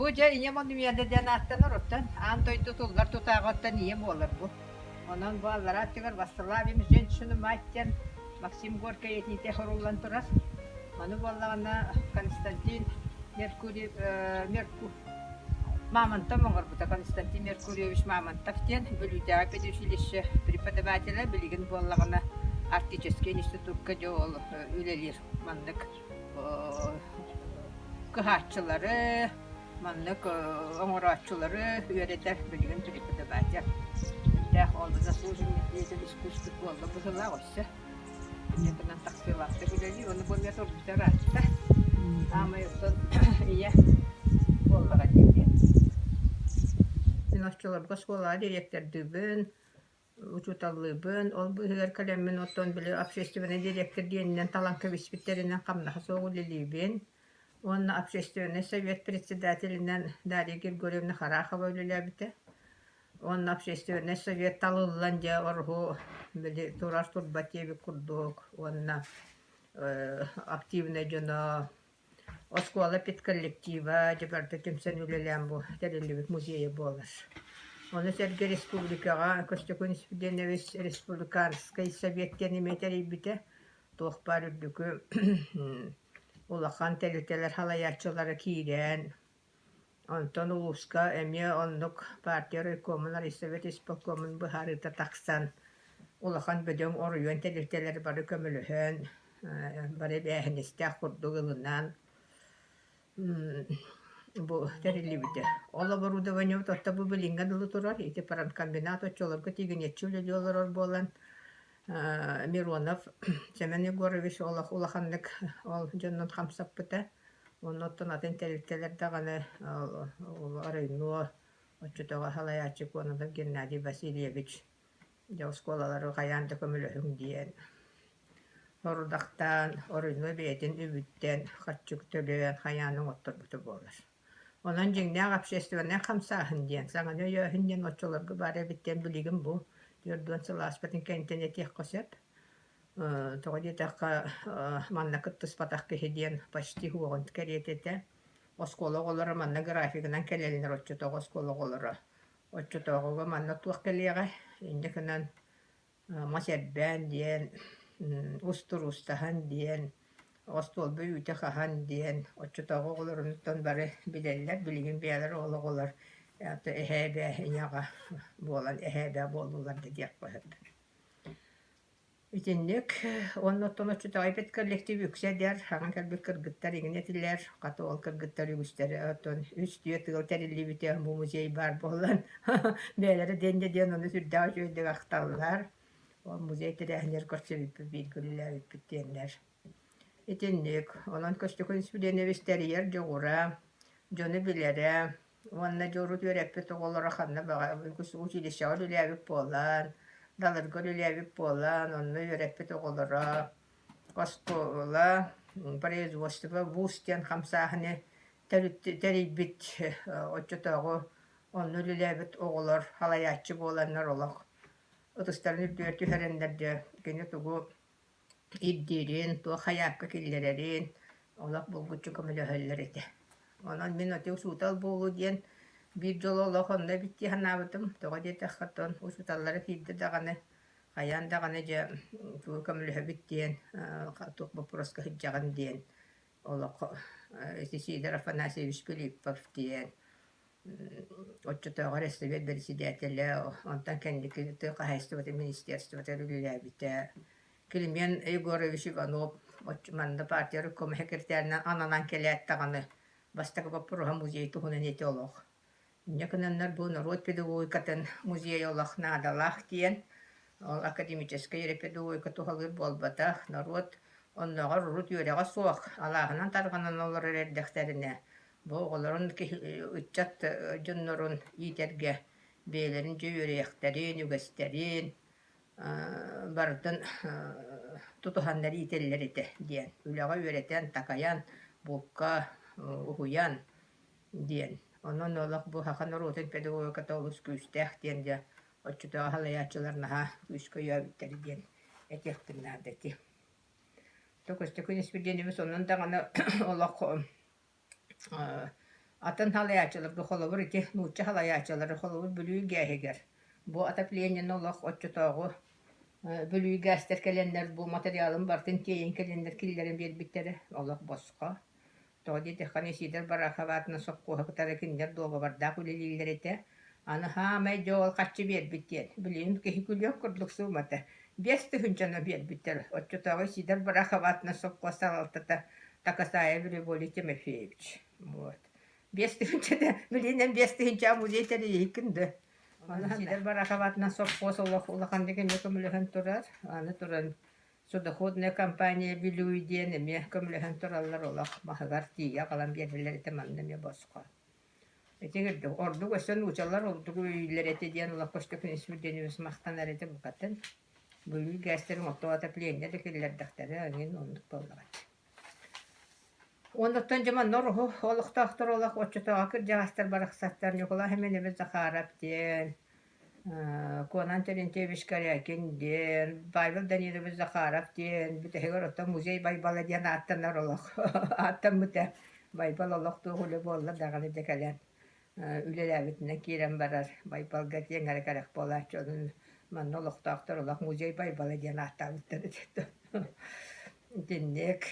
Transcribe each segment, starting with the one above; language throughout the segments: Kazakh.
Bu ja iňe onu miyade den attan orottan. Antoy tutullar tutağattan iyem olur bu. Onun bu allara attıgar bastılar bimiz jön şunu maitten. Максим Горка етите хоруллан турар. Onu bollağına Konstantin Мамонтов моңор бута Константин Меркурьевич Мамонтов тен бөлүдәгә педучилище преподавателя билген боллагына артический институтка жол үлелер мандык кыхатчылары мандык оңорачылары үйрәтер билген преподаватель. Дә ол заслуженный деятель искусств болла бузыла гыйсы. Якынан таксилатты билели, оны бу метод битератты. Ама юктан ия боллага диде. Синашчыларга школа директордыбын, учуталлыбын, ол быгыр калеммен оттон биле общественный директор диеннен таланка виспиттеринен камнаха соғулелибин. Он общественный совет председателинен Дарья Григорьевна Харахова үлелебите. Он общественный совет талылланжа оргу биле турар турбатеби курдук. Он активный жана Оскола пит коллектива, жабарда кемсен үлелем бу терелибит музейе болар. Оны Серге республикага, Костюкун Спиденевис республиканский советтен иметерибите, тоқпар үрдүкү улахан телетелер халаячылары кийрен. Онтон улуска эме оннук партия райкомунар совет исполкомун быхарыта таксан. Улахан бөдөң оруйон телетелер бары көмөлөһөн, бары бэхинистэ курдугылынан. Бу терилибите. Ола оборудование тотта бу билинга дылы турар. Ити паранкомбинат очолорга тигенетчүле диолор болан. Миронов Семен Егорович улаханнык ол жоннон хамсаппыта. Онноттон атын телектелер даганы арыйнуо очутога халаячык онда Геннадий Васильевич. Жа школалары каянды көмөлөһүң диен. Орудактан, орыйну бейтин үбүттен, хатчук төлөөн хаяның отторбуты болар. Онан жеңнәг общественный хамсаһын диен, саңаны өйөһүн диен очолорга бары биттен билигин бу. Жөрдөн сылааспатын кентене тех косеп. Тоҕо диэтакка манна кыттыс патах киһи почти хуогон керетете. Оскола олора манна графигынан келелинер оччотого оскола олора. Оччотого манна туох келега, индекынан масербен диен, устурустахан диен, остол бүйүте хахан диен, оччотого олорунуттан бары билеллер, билигин биялер ологолар. Эхебе яга болан эхебе болулар дедек бахып. Итинник, онноттон оччотагайпет коллектив үкседер, хаган калбек кыргыттар игнетилер, катуол кыргыттар үгүстери, оттон үс түйе тыгыл терилибите бу музей бар болан. Бээлери денде ден оны сүрдәу жөйдек акталлар. Ол музей тирәһнер көрсөбүп билгелер биттенлер. Итинник, онон көстөкөн Спиденевистериер жогура, жоны билере, онна жорут өреппе тоголора ханна бага училище үлебип болан, далырга үлебип болан, онна өреппе тоголора костула, производство бустен хамсахыны терибит оччотогу, онна үлебит оголор халаячы боланнар олох. Отустарын үрдүөтү херендерде кене тугу иддирин, туа хаяпка киллерерин, олақ булгучу көмөлөһөллөр эте. Онан мен өте усутал болу диен бир жолу олох онда битти ханабытым. Тоға дете хаттон усуталлары кийді дағаны, хаян дағаны же туы көмөлөһө биттиен, туқ вопроска хыджаган диен. Олақ Сидор Афанасьевич Пилиппов диен. Отчетоға рестовет председателя, онтан кәндекі қағайстываты министерстваты үліләбіті. Килимен Егорович Иванов, манда партия рүккөмі хекертерінен ананан келет тағаны бастағы бапыруға музей туғынан еті олық. Некінаннар бұл народ педагогикатын музей олық надалақ дейін. Ол академический педагогика туғалыр болбатақ народ оннаға рұрут үйреға соқ алағынан тарғанан олар әрдіқтеріне. Бұл оларын үтчат жоннорун итерге бейлерин жүйөректерин, үгестерин, бардын тутуханнар ителлерите диен. Үліға үйретен такаян, бұлқа, ұхуян диен. Онын олақ бұл хақан ұрутын педагогиката олыс күстәқ диен де отчутаға халаячыларынаға күскө үйәбіттері диен. Әтектіңнардеті. Тоқысты күн іспеденіміз онын дағаны олақ Атын халаячыларга холобур ити нууча халаячылары холобур бүлүү гෑһигер. Бу отоплениен олох отчутоогу бүлүү гෑстер келеннер бу материалын бартын тейин келеннер киллерин биэрбиттери олох боско. Тоди теханы сидер барахаватна соккуһактары киндер дуоба бардак үлелилерите. Аны хаамай жол каччы биэрбиттер. Билин кихи күлүн курдук суумата. Бесті хүнчана биэрбиттер. Отчутоогу сидер барахаватна соккуасалалтата Такасая Григорий Тимофеевич. Вот. Бестихинче билинен бестихинче музей терейкинде. Аны сидер барахаватна соккос улахан деген көмөлөһөн турар. Аны туран судоходная компания билуиден эме көмөлөһөн тураллар олах махагар тия калан берилер этеманны ме боско. Этегер орду көсөн учалар орду үйлерете диен улах көстөкүн сүрдөнүбүз мактанар эте букатын. Бүлү гастерин оттоата пленде декелер дактары анын ондук болгат. Ондан жаман норху олуктактар олак оччотоога кыржагастар бараксаттар нюкула хеменебиз захарап ден. Конан терентевич карякин ден. Байбыл данилебиз захарап ден. Бүтехегер отта музей байбалы ден аттанар олак. Аттан бүте байбал олак тугулы болла даганы декален. Үлеләбитинен кирен барар. Байбалга ден гаракарак болар. Чонун ман олуктактар олак музей байбалы ден аттабыттар дете. Dinnek.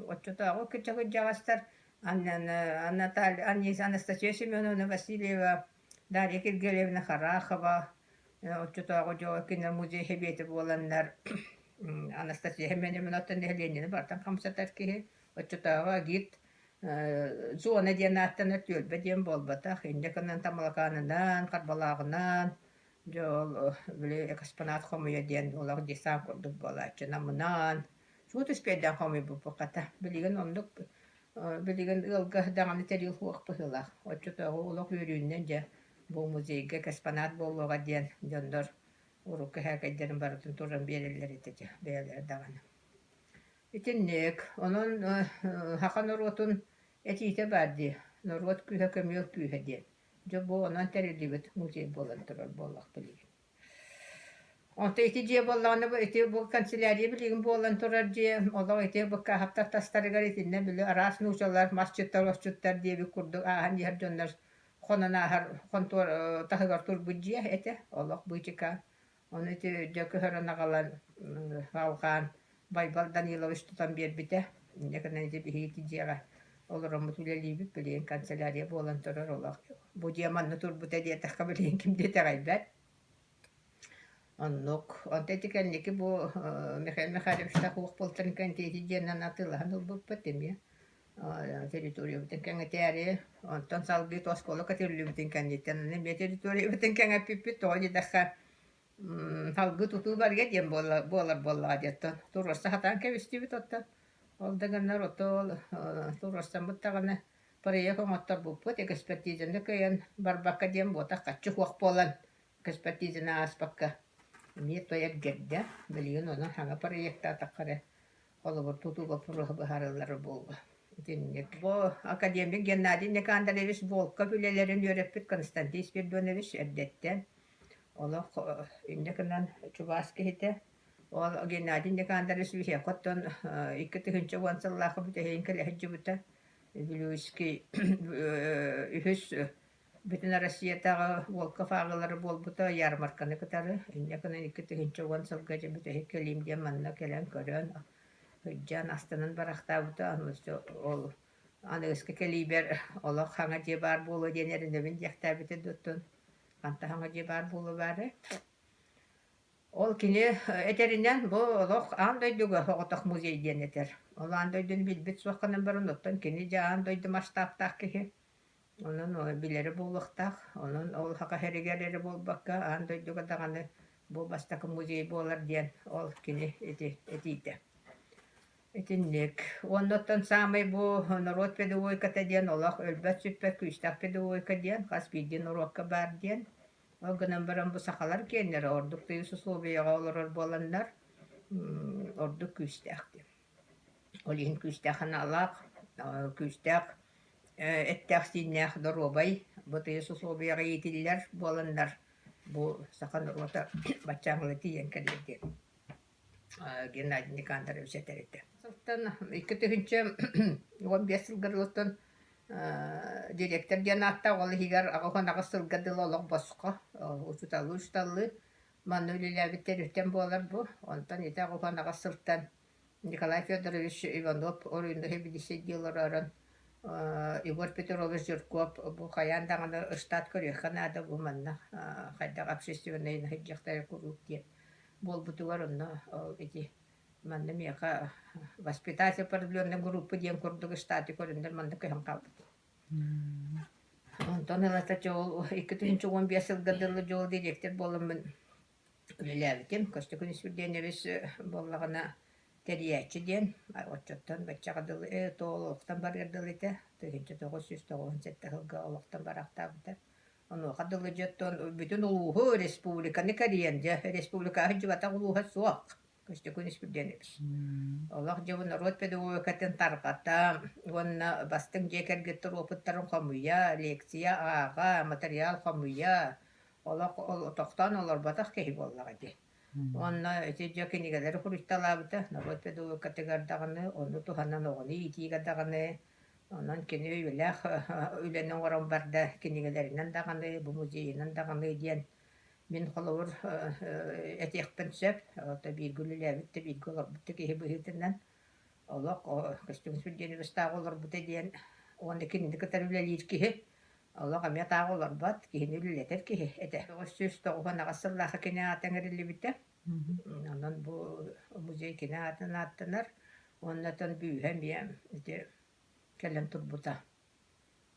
Отчетоого кычагы жагастар Анастасия Семеновна Васильева, Дарья Киргелевна Харахова, отчетоого жогакина музей хебети боланнар Анастасия Семеновна Ленина бартан камсатарки отчетоого гид зона диянаттан өтөлбе ден болбатах индеканан тамалаканынан карбалагынан жол биле экспонат хомуя ден олар десант курдук болачы намынан Шут испеден хоми бу поката. Билеген ондук билеген ылга даганы терил хуак пыхыла. Отчотоого улак үрүннен же бу музейге экспонат болуга ден жондор урукка хакайдерин бартын туран берелер этеже бээлер даганы. Итиннек онон хахан урутун этите барди. Норот күһө көмөк күһө ден. Жо бу онон терилибит музей болан турар болак билеген. Онта ити же болланы бу ити бу канцелярия билигин болан турар же оло ити бу кахапта тастарыгар итинне биле арас нучалар масчыттар осчуттар диеби курду ахан дихар жоннар хонана хар контор тахыгар тур буджия эте олок буйчика он ити же көхөрана калан халкан Байбал Данилович тутан бербите некенен ити бихити жега олоромут үлелибит билигин канцелярия болан турар олок бу жеманны турбута диетахка билигин кимде тагайбат Аннок, антетикенники бу Михаил Михайлович тахук полтын кантети женнан атылахан ул буппатем территория бутен кеңе тәре антон салби тоскола катерлү бутен кандитен не территория бутен кеңе пиппи тони даха халгы туту барга дем болар деттен турса хатан кебисти бит отта ол дегеннер отол турса буттаганы пария коматтар буппат экспертизенде кыян барбакка дем бота качы хуак болан экспертизена аспакка Мне то як герде, билген онан хаңа проекта таққары олыбыр тутуға пұрығы бұхарылары болғы. Бо академик Геннадий Никандрович Волков үлелерін өреппіт Константин Спиридонович әрдеттен. Олы индекінен Чубаски хеті. Ол Геннадий Никандрович вихе қоттон 2-тігінші уансыллақы бұты хейін кәлі бұты. Вилюйский үхіс Bütün Россиятағы Волков ағылары болбыта ярмарканы кытары. Инекінен 2-тігінші уансылға же бұты хекелімде манна келен көрен. Hıccan astanın barakta buta ол anıska keliber ola hanga je bar bolu denerinde ben yakta bite duttun. Anta hanga je bar bolu bare. Ol kini eterinden bu olok andoyduga hoqotak muzey deneter. Ol andoydun bilbit soqanan barın ottan kini ja andoydu mashtaptak ki. Onun o bileri bolluqtak, onun ol haqa herigeleri bolbakka andoyduga dağını bu bastakı muzey bolar diyen ol kini etiydi. Etinlik. Ondan samay bu narod pedagogika diyen olaq ölbet süppet küçtak pedagogika diyen kas bildiğin orokka bar diyen. O gınan baran bu sakalar kendileri orduk teyusu soğubiyağa olur bolanlar orduk küçtak diyen. Olihin küçtakın alaq küçtak ettak sinnek dorobay bu teyusu soğubiyağa yetiller bolanlar bu sakan orta batçağılı diyen kalirdi. Геннадий Никандрович этерите. Соттан 2-15 жылгар оттон Директор диэн атта ол хигер агохонага сылгадыл олох боско усталлы манны үлеләбиттер үтен болар бу онтан ите агохонага сылтан Николай Федорович Иванов орунда хебидисе диларарын Егор Петрович Жирков бу хаян даганы штат көрөханада бу манна хайда общественный хеджахтар курук диет бол бутугар онна эти манна мияка воспитатель определенной группы диен курдук штаты көрүндер манна кыхан калды. Онтон элата жол 2015 жылгадылы жол директор болымын үлеләбитим көстөкүн сүрденебис боллагана териячы ден отчоттон баччагадылы тоолуктан баргардылы те 1997 жылга олуктан барактабыта ону кадылы жоттон бүтүн улуу республиканы кариенде республика жыбата улууга суак көстөкүн сүрденебис Олах жабы народ педагогикатын тарқата, онна бастың жекергеттір опыттарын қамуя, лекция аға, материал қамуя, олақ тоқтан олар батақ кейі боллаға де. Онна өте жекенегелері құрышталабыды, народ педагогикатығардағыны, оны туханнан оғыны итигардағыны, онан кені өйләқ, өйленің орын барды кенегелерінен дағыны, бұл музейінен дағыны ден. Мен холовор этехпен сөп, ата биргүлүләбитте биргүлөр бутты кеһи быһытынан. Олак костюм сүрдени быстагылар бутты диен, онда кинди катарылалыр кеһи. Олак амя тагылар бат, кеһи үлелетер кеһи. Эте сөз тогына гасыллаха кине атаңырылы битте. Ондан бу музей кине атынаттынар. Оннан бүйһәм бия, эте келен турбута.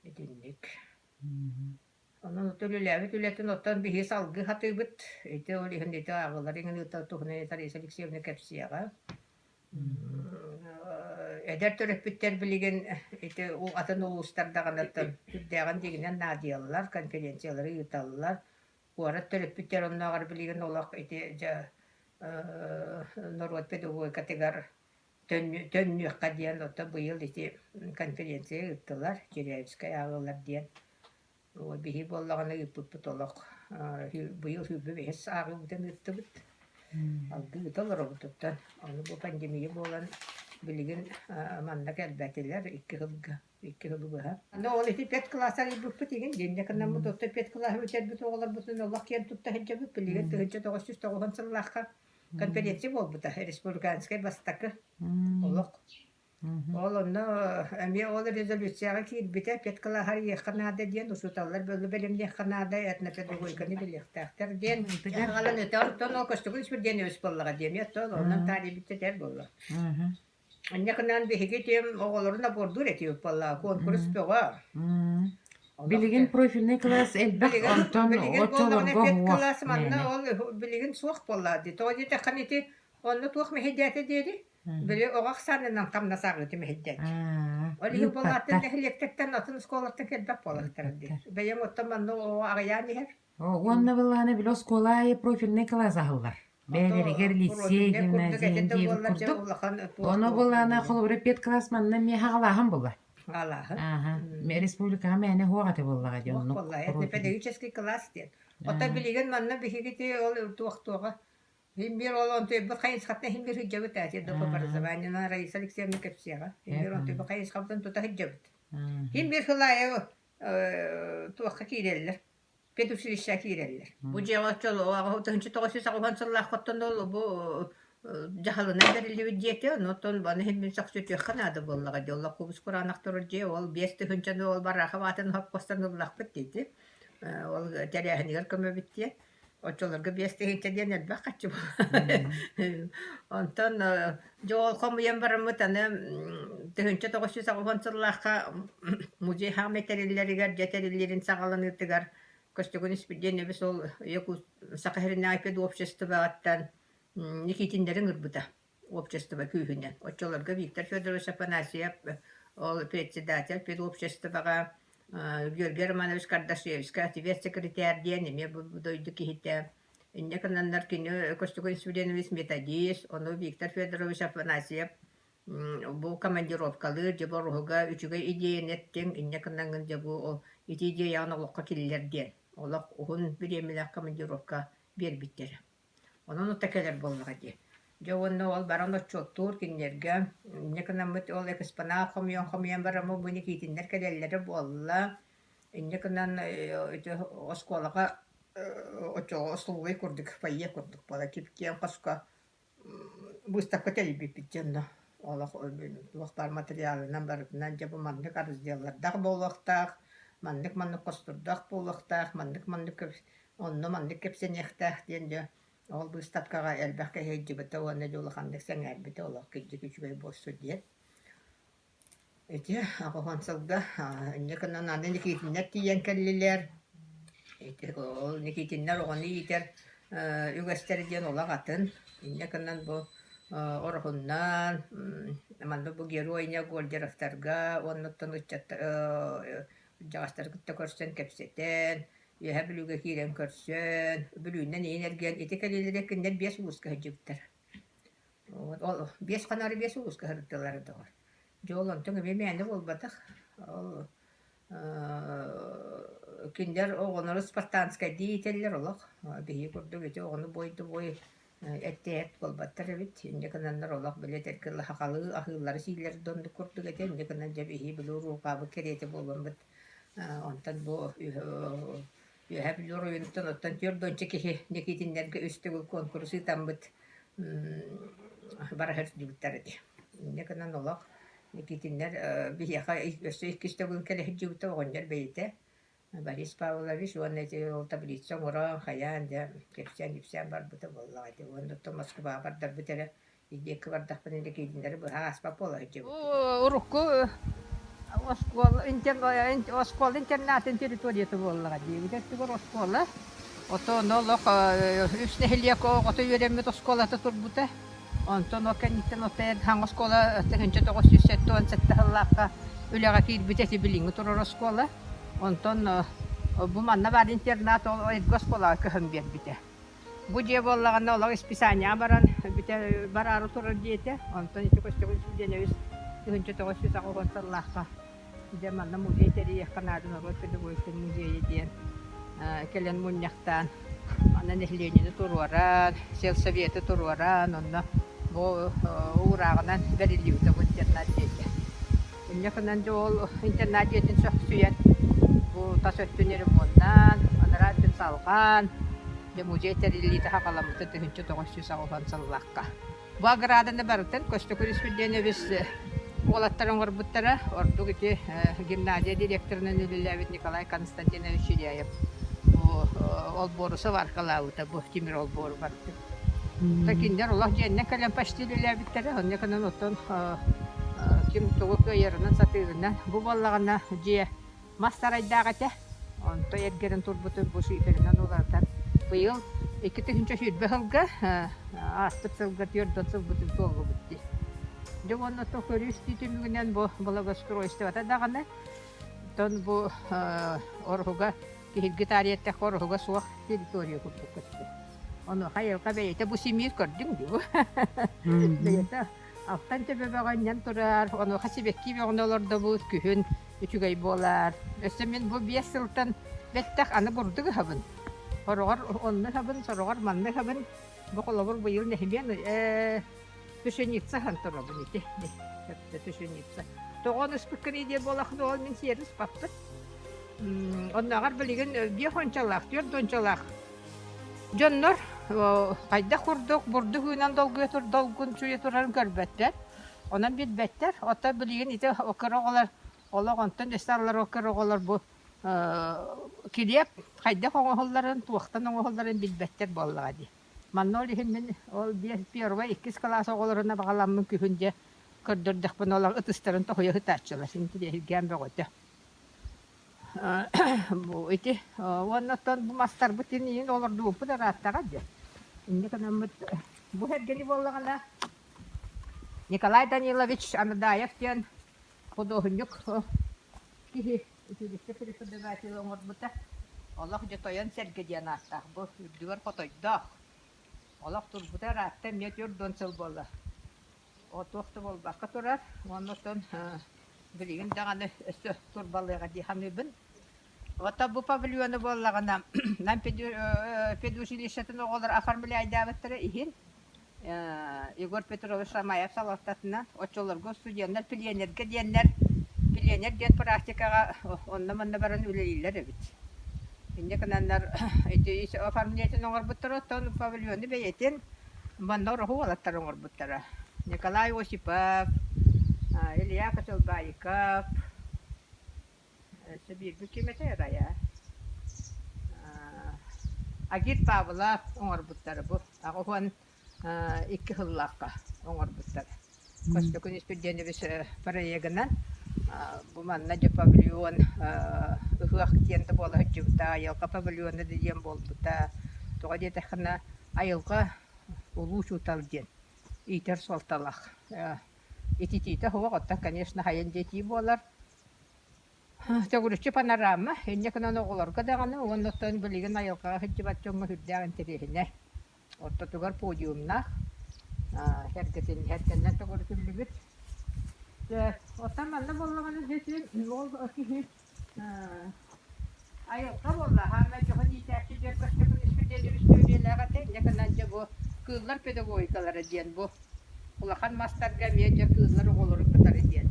Эдинник. Onun tülüläbit ületin ottan bihi salgı hatıbıt. Ete olihin ete ağılar ingin ıta tuhne tarihsalik sevne kepsiyaga. Eder töröpütter biligen ete o atan uluslardagan atan tüddägan deginen nadiyalılar, konferensiyaları yıtalılar. Bu ara töröpütter onnagar biligen olaq ete ja Norvat pedagogika tegar tönnüqqa diyen otta bu yıl ete konferensiya yıttılar. Jerevskaya ağılar diyen. O bihi bollagana yıpıpıt olaq. Bu yıl hübbü behes ağı buten yıttıbıt. Algı yıtalar o bututtan. Onu bu pandemiyi bolan bilgin mannak elbetiler 2 yılga. 2 yıl bıha. Ne ol eti pet klasar yıpıpıt egin. Dinde kannan bu dotta pet klasar öter büt oğlar butun olaq yen tutta hecabı bilgin. Tığınca 990 sıllıqqa konferensiya bol buta. Respublikanskay bastakı olaq. Олонно эми ол резолюцияга кирбите петкала har яхнада диен усуталлар бөлү белемне ханада этна педагогиканы билектактар диен галан өтөр тоно костугун сүрден өс боллага диен ятто онан тарибите тер болла. Аннакынан бихиге тем оголорна бордур этип болла конкурс бага. Билигин профильный класс элбак антон отолорго класс манна ол билигин суак болла ди тоди таханити онно тух мехедяте деди. Били оғақ санынан қамна сағыты мехеддет. Олиги болатын нехилектектен атын сколаттан келбек болақтырды. Бәйен оттаман ағаян ехер. Онна буланы бил осколай профильный класс ахыллар. Бәлерегер лицей гимназия дип курдук. Оны буланы холбур пет класс манна мехагалахан була. Галахан. Ага. Ме республика мене хуагаты буллага жонну. Это педагогический класс ден. Ота билеген манна бихигити ол туақтуға. Химбир олон той бахайс хатна химбир хиджабыт ати до образование на Раиса Алексеевна Кепсиева. Химбир он той бахайс хатна тута хиджабыт. Химбир хылая туакка киреллер. Педучилища киреллер. Бу жавачол ага тынчы тогысы сагылган сыллах хаттан ол бу жахалына берилиби жете, нотон баны химбир сакчы ханада боллага жолла кубус куранактор же ол 5 тыгынчаны ол бараха ватын хапкостандылах битти. Ол теряхнигер көмөбитти. Очолорга бестегенче ден элбак качы бол. Онтон жол комуен барымыт аны тыгынча 990 сыллахка музей хаметериллеригер жетериллерин сагаланыттыгар көстөгөн испиден бис ол яку сакахерин айпед обществоаттан никитиндерин ырбыта общество күйүнен. Очолорга Виктор Федорович Афанасьев ол председатель педобществога Георгий Романович Кардашевский, ответ секретарь Диане, дойду кихите. Некананнар кино Костюкин Свиденович методист, он Виктор Федорович Афанасьев, был командировкалы, жаборуга, үчүгө идея неттен, некананган жабу, ити идея аналогка киллер ден. Олак ухун биремелах командировка бербиттер. Onun ötekeler bolmağa diye. Жауынны ол баран отчоттур киннерге. Иннеканаммыт ол экспона хомион барамы буни китиннер келеллери болла. Иннеканан осколага очо ослуй курдук пайе курдук бала кипкен каска выставка телебипитенна. Уақтар материалынан барытынан жабы маннык арыздиялардақ болуақтақ, маннык костурдақ болуақтақ, онны маннык кепсенектақ денде. Ол выставкаға әлбәққа хейджібіті оны жолықандық сәңәрбіті олақ кеджі күчбей босу дед. Эти ағуған сылда, инекінен аны некетіннер тиен кәлілер. Ол некетіннер оғаны етер үгәстері ден олақ атын. Инекінен бұл орғыннан, манды бұл геройня голдеровтарға, онныттан жағастар күтті көрсен кепсетен, еһә білуге кирен көрсен, білуінен енерген, еті кәлелері кіндер 5 уғызға жүптір. 5 қанары 5 уғызға ғырттылары дұғыр. Жолын түңі бемәні болбадық. Кіндер оғыныры спартанскай дейтелер олық. Бейі көрдік еті оғыны бойды әтті болбаттар әбет. Инде кінанлар олақ білет әркілі хақалы ақылары сейлер донды көрдік еті. Инде кінан жабейі білу руғабы кереті болбан бұд. Онтан бұл үйәп үлір ойынықтан оттан түрдончы кехе некетіндерге өстігіл конкурсы тамбыд барахыр жүгіттар әді. Инде кінан олақ некетіндер бейеға өсті екістігіл кәлі жүгітті оғындар бейті. Борис Павлович, он эти таблицу муран хаян да кепсен бар бута болла ди. Он то Москва бардар бутера иде квардах пенде кидинер бу хаспа пола ди. Урукку оскол интернат территория-то болла ди. Где ты оскола? Ото нолок үсне хелияко ото йөремет осколата турбута. Онто ноканитен отер ханг оскола тегенче 907 халлака үләгә кирбитети билинг турор оскола. Онтон bu manna var internat ol goskola köhüm bite. Bu je bollaganda olar spesania baran bite bararı turur diyete. Onton iti koştu deneviz. Hünçe toğuşu sağ konsallarga. De manna muzey teri yakınadın orada bu işte muzey diyen. Kelen munyaktan manna nehliyeni tururan, selsaviyeti tururan onna bu uğrağından veriliyordu bu internat diyete. Yakından jol internat diyetin söhsüyen bu tasöttünleri mondan, anaratin salgan, de muzey teriliği hakalamıtı tühünçü toğuşu sağ konsallarga. Bu agradında barıtın koştu kurisüldeni biz Olatların orbutlara ordu ki gimnaziya direktörünün Lülevet Nikolay Konstantinovich Şiryayev. Ol borusu var kalavutta bu timir ol boru var. Takinler Allah cennet kalem paşti Lülevet'tere onne kanan oton kim toğuk yerinin satırından bu ballağına diye mastaray dağıtı. Onto Edgar'ın turbutun bu şiferinden olardan bu yıl 2. şürbe hılgı astıp sılgı diyor donsıl bütün dolgu bitti. Довольно то користительный бо благоустройство дагана тон бу оргуга гитариятта оргуга суак территория курдуккатты ону хайылга бейте бу семья көрдүң дибу дейта алтан тебе баганнан турар ону хасибекки бегонолордо бу күһүн үчүгай болар өсөмен бу 5 жылдан беттак аны бурдугу хабын орогор онны хабын сорогор манны хабын бу колобур бу йыл нехбен Тушеница хантора бунити. Тушеница. Тоғон спикери де болақны ол мен сервис паппыт. Оннағар білеген бехончалақ, төрдончалақ. Жоннор қайда құрдық, бұрды хүнен долгын чуе тұрарын көрбәттер. Онан бет бәттер. Ота білеген ите оқырығылар, олағантын эстарлар оқырығылар бұл келеп, қайда қоңығыларын, туақтан оңығыларын бет бәттер болыға де. Маннолы хеммен ол первый 2 класс оголорына багаламмын күһүнде көрдөрдөх бун олар ытыстарын тохуя хытачылар синти дегем бөгөтө. Бу ити оннотон бу мастар бутин олорду бу да раттага де. Инде канамыт бу хергени боллагана Николай Данилович Анадаев тен художник кихи үтүлүктө преподаватель оңорбута. Аллах жетоян сергеден аттак бу дүгөр фотойдох. Allah turbuta rahatta metyor donsal bolla. O toxtu bol bakka turar. Ondan bilgin dağını üstü turbalığa di hamibin. Ota bu pavilyonu bollagana. Nam peduşilişetin oğullar afarmili aydavatları ihin. Егор Петрович Шамаев салаттатынан очолорго студенттер пленерге диеннер пленер дет практикага онна-манна баран үлелилер эбит. Инде кананнар эти оформление оңорбуттар тон павильонды бейтен баннор хуалаттар оңорбуттара. Николай Осипов, Илья Котелбайков, Сибирь бükümete рая. Агит Павлов оңорбуттары бу. Агыгын 2 хыллакка оңорбуттар. Костокун испедени бис проегынан бу манна же павильон ыхак тенде бола хҗибта айылка павильонда диен болбута. Тога дете хана айылка улуу чуталден. Итер солталак. Ититите ховагатта, конечно, хайын дети болар. Төгүрүчү панорама, энне канан оголорга даганы, оннотон билеген айылка хҗибат жомма хүрдәгән терехине. Орта тугар подиумнах, herkenden tөгүрүчү билбит. Отаманда боллаганы хесин, ол кихи айылка болла, хама жохын итәкчи дер кыштыкын испедени үстүлеләгә тек, якынан же бу кызлар педагогикалары диен бу. Улахан мастарга медиа кызлар оголору кытары диен.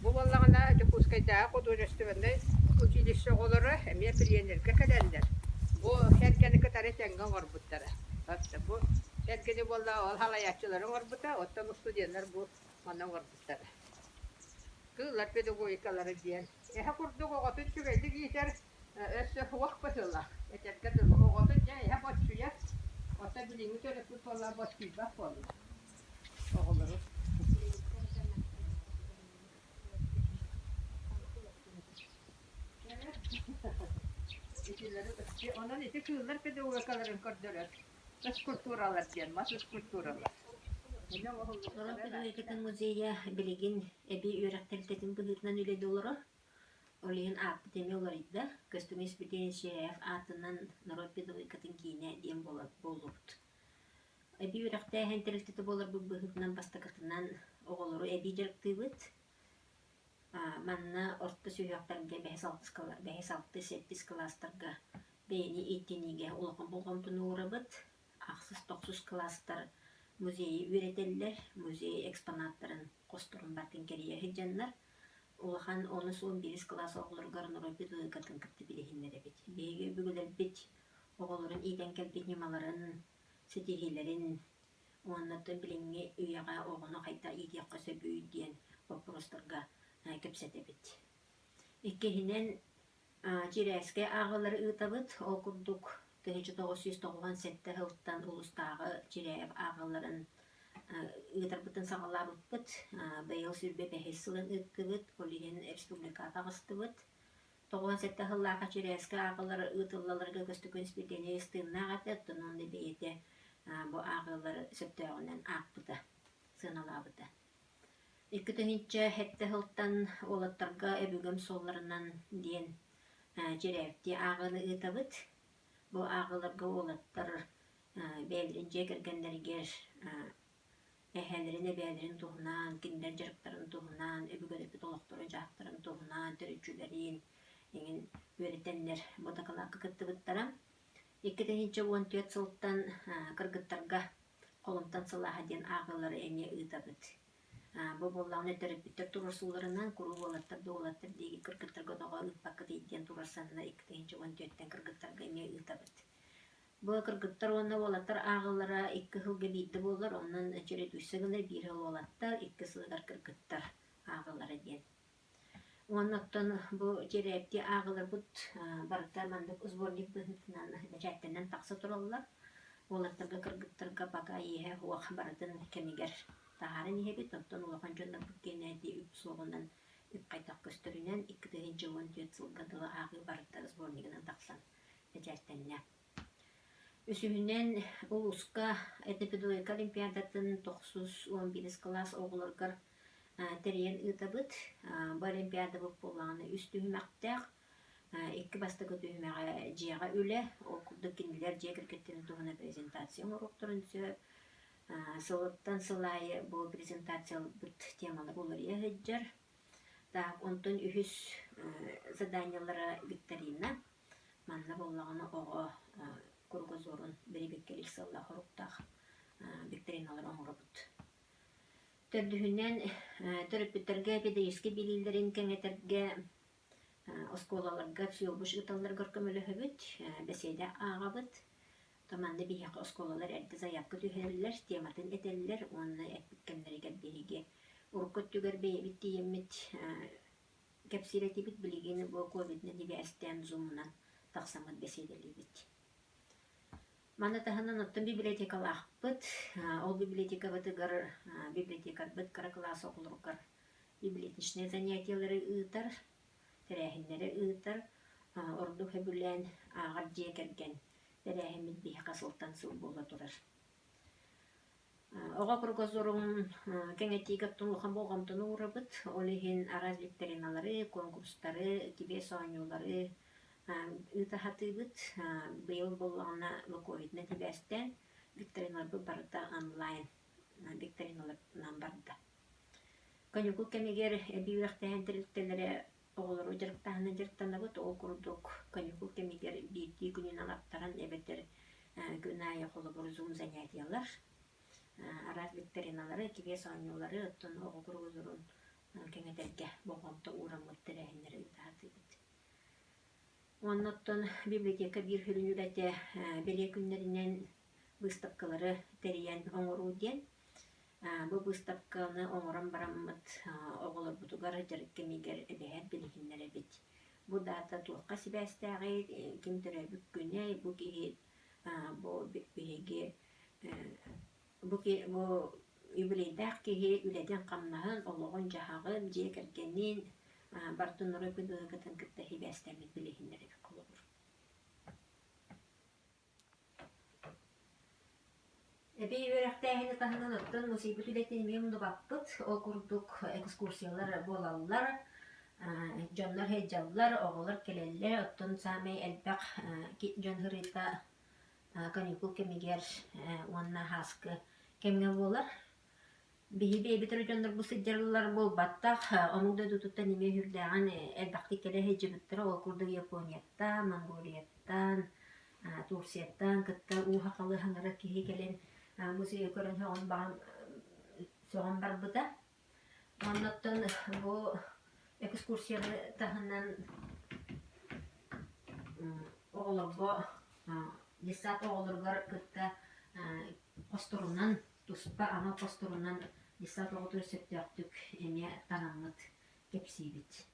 Бу боллагына Жокускайда художественный училище оголору эме пленерге келендер. Бу herkeni кытары тәңгән горбуттары. Hatda bu herkeni bolла ол халаячылары горбута, оттан студентлер бу мандан горбуттары. Кызлар педагогикалары диен. Эһә курдук огатын чүгәйди гитер өссө вак пасыла. Этеркә дә огатын я эһә бачуя. Отта билиңи төле туталла бачуй ба фол. Оголору. Ondan ise kızlar pedagogikaların gördüler. Скульптуралар диен, маса скульптуралар. Народ педагогикатын музейя билигин эби үйрәктәлтәтин быгытнан үле доллары. Олеген ап теме оларыйда. Костюмис битен шеф атынан народ педагогикатын кийне диен болубут. Эби үйрәктә хәнтерелтәте болар бу быгытнан бастакатынан оголору эби жыртыбыт. Манна орта сүйәктәргә бәһис 6-7 класстарга бәйни итенигә улакын булган тунурабыт. Ақсыз 9 класстар музей үйретеллер, музей экспонаттарын костурун батын керия хиджаннар. Улахан 10-11 класс оғылыргар нұрой педагогикатын кітті білехинлері бет. Бейге бүгілер бет оғылырын иден келбет немаларын, сетихилерин, оннатын біліңге үйаға оғыны қайта идек қосы бүйден вопростарға көпсеті бет. Еккехінен жирәске ағылары ұйтабыт, ол күрдік 1997 жылдан улустағы жирәйіп ағыларын ұйтарбытын сағалабыт бұт, байыл сүрбе бәхесілін ұйткыбыт, олеген республикаға ғыстыбыт. 97 жыллаға жирәске ағылары ұйтылаларға көстікөн спетені естігіна ғаты, тұнынды бейеті бұ ағылары сөптәуінен ақпыты, сыналабыты. 2000 хетті жылдан олаттарға әбігім солларынан дейін жирәйіпте ағылы ұйтабыт. Бу ағыларға олаттар бәлірін жекергендергер әхәлеріне бәлірін туғынан, кендер жарықтарын туғынан, өбігөліпі толықтырын жақтарын туғынан, түрүчілерін, еңін өретенлер бұдақалақы күтті бұттарам. 2014 сылттан кыргыттарға қолымтан сылаға ден ағылары әме ұйтабыт. Бу боллағын өтіріпіттер тұрырсуларынан құру олаттарды олаттар дейгі кыргыттарға доға ұйтпақы дейден тұрырсанына 2014-тен кыргыттарға әме ұйтабыт. Бу кыргыттар оны олаттар ағылара 2 жылға бейді болар, онын өчірет үсігілер 1 жыл олаттар, 2 сылғар кыргыттар ағылара ден. Оннықтан бу жерепте ағылар бұд барыта мандық ұзборлик бұхытынан жәттенен тақсы тұралар. Олаттарға кыргыттарға баға ехе хуақ барытын кемегер тағарын ехебет, оттан улақан жондар бүккені әді үп соғынан үп қайтақ көстірінен 2014 жылғадығы ағы барыттар сборнигынан тақсан жәттенне. Үсігінен ұлысқа әдепедогика олимпиадатын 9-11 класс оғылырғар тәрейен ұйтабыт. Бұл олимпиада бұл болағаны үстігім ақтақ. 2 бастығы түйімеға жеға үлі. Ол күрді кенелер жегір кеттені туғына презентация ұрықтырын сөп. Сылыттан сылайы бұл презентация бұт темалар олар егіджер. Онтын үхіс заданиялары викторина. Манна болағаны оғы көргі зорын бірі беккелік сылла құрықтақ викториналар оңорбут. Төрдүһүнен төрөппүттерге педагогический билилерин кеңетерге осколаларга сүйобуш ыталлар көркөмөлөһөбүт, беседа агабыт. Таманда бияқы осколалар әрді заявка түйхелерлер, тематын этеллер, оны әппіккемлерге береге уркот түгер бейбит деймит кәпсиретибит білігені бұл COVID-19 зумынан тақсамыд беседелебит. Мана таханан оттан библиотекалы ақпыт, ол библиотека бытыгар, библиотека быт кара класс оқылырғар, библиотечные занятиялары ыытар, тәрәхінлері ыытар, орду хөбүлән ағар жекерген, тәрәхіміт бейқа сылтан сыл бола тұрар. Оға кұргазорун кәңетейгаттың ұлған болғамтыны ұрабыт, олығын араз викториналары, конкурстары, кибе соғанюлары ытахаты бұт, бұйыл болғана COVID-19 тибәстен викториналар бұл барыда онлайн викториналарынан барды. Конюкул кәмегер бейуақтайын тіріліктелері оғылар ұжырықтағына жырттаны бұт, ол күрдік конюкул кәмегер бейті күнін алаптаран әбеттер күнайы қолы бір зум занятиялар. Араз викториналары, кибе соғанюлары ұттын оғы күргізұрын кәңетерге болғамта ұрамыт тірәхінлері ұтағаты бұт. Онноттон библиотека бир хүрүнүләте беле күннәреннән выставкалары териян оңоруден. Бу выставканы оңоран бараммыт оголор бутугар жарыккемигер эбәһәр билигиннәре бит. Бу дата туакка сибәстәгы ким төрә бүккүнә бу ки бу биге бу юбилейдәк ки үләдән камнаһын ологон жаһагын җекергәнен бартын рөпүдө гатын кытта хибәстәмит билигиннәре колобур. Эбей өрәктәһине таһынан оттон мусибет үләтен мемду баппыт, ол курдук экскурсиялар болаллар, жоннар хеҗаллар, оголар келеллер, оттон самай элбәк жон хырита каникул кемигер уанна хаскы кемге болар. Бихи битер жондар бу сыджарлар бол баттак, онуң да тутутта неме хүрдәгән элбәкти келе хеҗибеттер, ол курдук Японияттан, Монголияттан, Турцияттан, кытта уха калы хаңара киһи келен музей көрөн соған бар бұда. Оннаттан бу экскурсиялы таһынан оголорго десат оголоргар кытта посторунан туспа ана посторунан десат оголор сөптөктүк эме танаммыт кепсибит.